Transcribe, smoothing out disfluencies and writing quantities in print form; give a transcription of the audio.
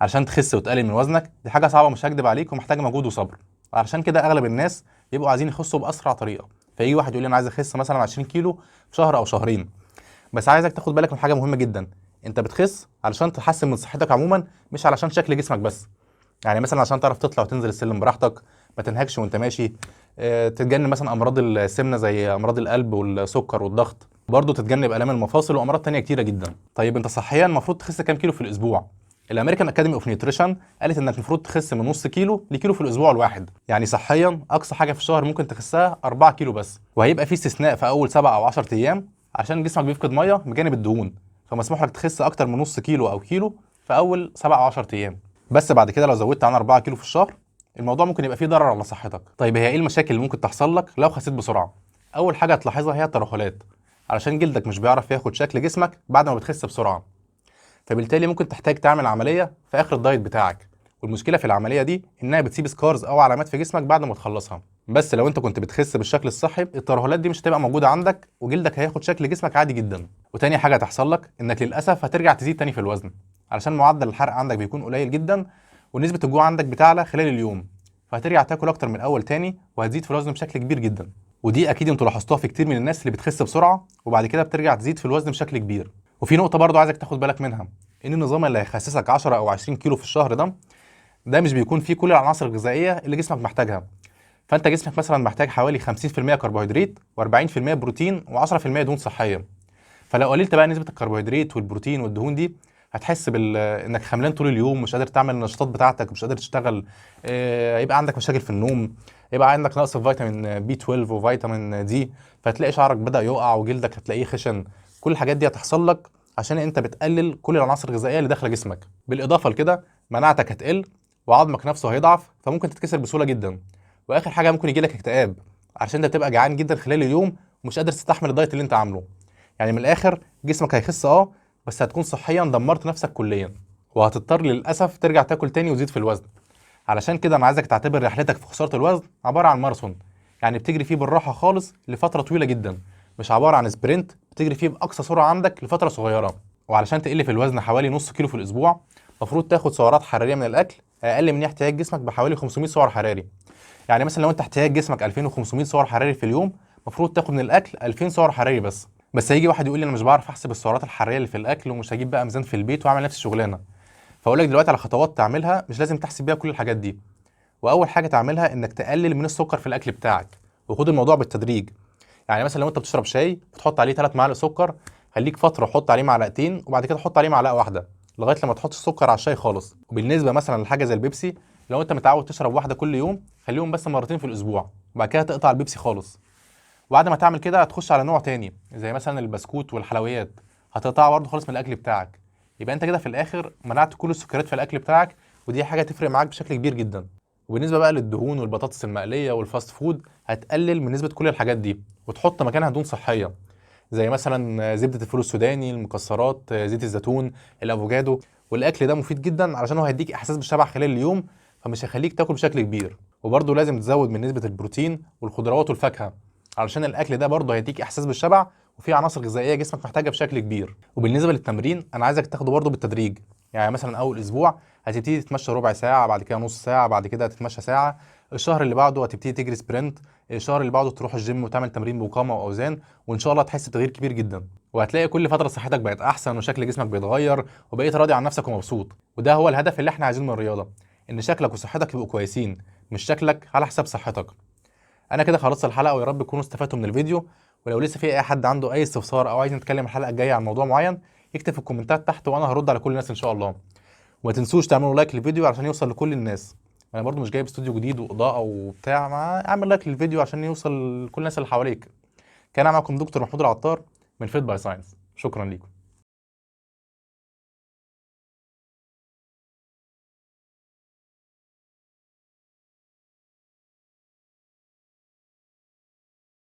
علشان تخس وتقلل من وزنك دي حاجه صعبه مش هكدب عليك ومحتاجه مجهود وصبر. علشان كده اغلب الناس بيبقوا عايزين يخسوا باسرع طريقه، فيجي واحد يقول لي انا عايز اخس مثلا 20 كيلو في شهر او شهرين. بس عايزك تاخد بالك من حاجه مهمه جدا، انت بتخس علشان تحسن من صحتك عموما، مش علشان شكل جسمك بس. يعني مثلا عشان تعرف تطلع وتنزل السلم براحتك، ما تنهكش وانت ماشي، تتجنب مثلا امراض السمنه زي امراض القلب والسكر والضغط، برضه تتجنب الام المفاصل وامراض تانية كتيره جدا. طيب انت صحيا المفروض تخس كام كيلو في الاسبوع؟ الامريكان اكاديمي اوف نيوتريشن قالت انك المفروض تخس من نص كيلو لكيلو في الاسبوع الواحد. يعني صحيا اقصى حاجه في الشهر ممكن تخسها 4 كيلو بس، وهيبقى في استثناء في اول 7 او 10 ايام عشان جسمك بيفقد ميه بجانب الدهون، فمسموح لك تخس اكتر من نص كيلو او كيلو في اول 7 او 10 ايام. بس بعد كده لو زودت عن 4 كيلو في الشهر الموضوع ممكن يبقى فيه ضرر على صحتك. طيب هي ايه المشاكل اللي ممكن تحصل لك لو خسيت بسرعه؟ اول حاجه هتلاحظها هي الترهلات، علشان جلدك مش بيعرف ياخد شكل جسمك بعد ما بتخس بسرعه، فبالتالي ممكن تحتاج تعمل عمليه في اخر الدايت بتاعك، والمشكله في العمليه دي انها بتسيب سكارز او علامات في جسمك بعد ما تخلصها. بس لو انت كنت بتخس بالشكل الصحي الترهلات دي مش هتبقى موجوده عندك وجلدك هياخد شكل جسمك عادي جدا. وتاني حاجه هتحصل لك انك للاسف هترجع تزيد تاني في الوزن، علشان معدل الحرق عندك بيكون قليل جدا ونسبه الجوع عندك بتعلى خلال اليوم، فهترجع تاكل اكتر من الاول تاني وهتزيد في الوزن بشكل كبير جدا. ودي اكيد انتوا لاحظتوها في كتير من الناس اللي بتخس بسرعه وبعد كده بترجع تزيد في الوزن بشكل كبير. وفي نقطه برضو عايزك تاخد بالك منها، ان النظام اللي هيخسسك 10 او 20 كيلو في الشهر ده مش بيكون فيه كل العناصر الغذائيه اللي جسمك محتاجها. فانت جسمك مثلا محتاج حوالي 50% كربوهيدرات و40% بروتين و10% دهون صحيه. فلو قللت بقى نسبه الكربوهيدرات والبروتين والدهون دي هتحس انك خملان طول اليوم، مش قادر تعمل النشاطات بتاعتك، مش قادر تشتغل، يبقى عندك مشاكل في النوم، يبقى عندك نقص في فيتامين بي 12 وفيتامين دي، فتلاقي شعرك بدأ يقع وجلدك هتلاقيه خشن. كل الحاجات دي هتحصل لك عشان انت بتقلل كل العناصر الغذائيه اللي داخله جسمك. بالاضافه لكده مناعتك هتقل وعظمك نفسه هيضعف، فممكن تتكسر بسهوله جدا. واخر حاجه ممكن يجي لك اكتئاب، عشان انت بتبقى جعان جدا خلال اليوم ومش قادر تستحمل الدايت اللي انت عامله. يعني من الاخر جسمك هيخس بس هتكون صحيا دمرت نفسك كليا، وهتضطر للاسف ترجع تاكل تاني وتزيد في الوزن. علشان كده انا عايزك تعتبر رحلتك في خساره الوزن عباره عن ماراثون، يعني بتجري فيه بالراحه خالص لفتره طويله جدا، مش عباره عن سبرنت بتجري فيه باقصى سرعه عندك لفتره صغيره. وعلشان تقل في الوزن حوالي نص كيلو في الاسبوع المفروض تاخد سعرات حراريه من الاكل اقل من احتياج جسمك بحوالي 500 سعر حراري. يعني مثلا لو انت احتياج جسمك 2500 سعر حراري في اليوم المفروض تاخد من الاكل 2000 سعر حراري بس هيجي واحد يقول لي انا مش بعرف احسب السعرات الحراريه اللي في الاكل ومش هجيب بقى ميزان في البيت واعمل نفس الشغلانه. فاقول لك دلوقتي على خطوات تعملها مش لازم تحسب بيها كل الحاجات دي. واول حاجه تعملها انك تقلل من السكر في الاكل بتاعك، وخد الموضوع بالتدريج. يعني مثلا لو انت بتشرب شاي بتحط عليه 3 معالق سكر، خليك فتره حط عليه معلقتين وبعد كده حط عليه معلقه واحده لغايه لما تحطش السكر على الشاي خالص. وبالنسبه مثلا لحاجه زي البيبسي، لو انت متعود تشرب واحده كل يوم خليهم بس مرتين في الاسبوع وبعد كده تقطع البيبسي خالص. وبعد ما تعمل كده هتخش على نوع تاني زي مثلا البسكوت والحلويات، هتقطعها برضه خالص من الاكل بتاعك. يبقى انت كده في الاخر منعت كل السكريات في الاكل بتاعك، ودي حاجه تفرق معاك بشكل كبير جدا. وبالنسبه بقى للدهون والبطاطس المقليه والفاست فود هتقلل من نسبه كل الحاجات دي وتحط مكانها دهون صحيه زي مثلا زبده الفول السوداني، المكسرات، زيت الزيتون، الافوكادو. والاكل ده مفيد جدا علشان هو هيديك احساس بالشبع خلال اليوم، فمش هيخليك تاكل بشكل كبير. وبرضه لازم تزود من نسبه البروتين والخضروات والفاكهه علشان الاكل ده برضه هيديك احساس بالشبع وفيه عناصر غذائيه جسمك محتاجها بشكل كبير. وبالنسبه للتمرين انا عايزك تاخده برضه بالتدريج. يعني مثلا اول اسبوع هتبتدي تتمشى ربع ساعه، بعد كده نص ساعه، بعد كده هتتمشى ساعه. الشهر اللي بعده هتبتدي تجري سبرنت، الشهر اللي بعده تروح الجيم وتعمل تمرين بمقاومه واوزان، وان شاء الله هتحس بتغيير كبير جدا. وهتلاقي كل فتره صحتك بقت احسن وشكل جسمك بيتغير وبقيت راضي عن نفسك ومبسوط. وده هو الهدف اللي احنا عايزينه من الرياضه، ان شكلك وصحتك يبقوا كويسين، مش شكلك على حساب صحتك. انا كده خلصت الحلقه ويا رب تكونوا استفدتوا من الفيديو. ولو لسه في اي حد عنده اي استفسار او عايز نتكلم الحلقه الجايه عن موضوع معين يكتب في الكومنتات تحت وانا هرد على كل الناس ان شاء الله. وما تنسوش تعملوا لايك للفيديو عشان يوصل لكل الناس. انا برضو مش جايب استوديو جديد واضاءه وبتاع، ما اعمل لايك للفيديو عشان يوصل لكل الناس اللي حواليك. كان معكم دكتور محمود العطار من فيت باي ساينس. شكرا ليكم.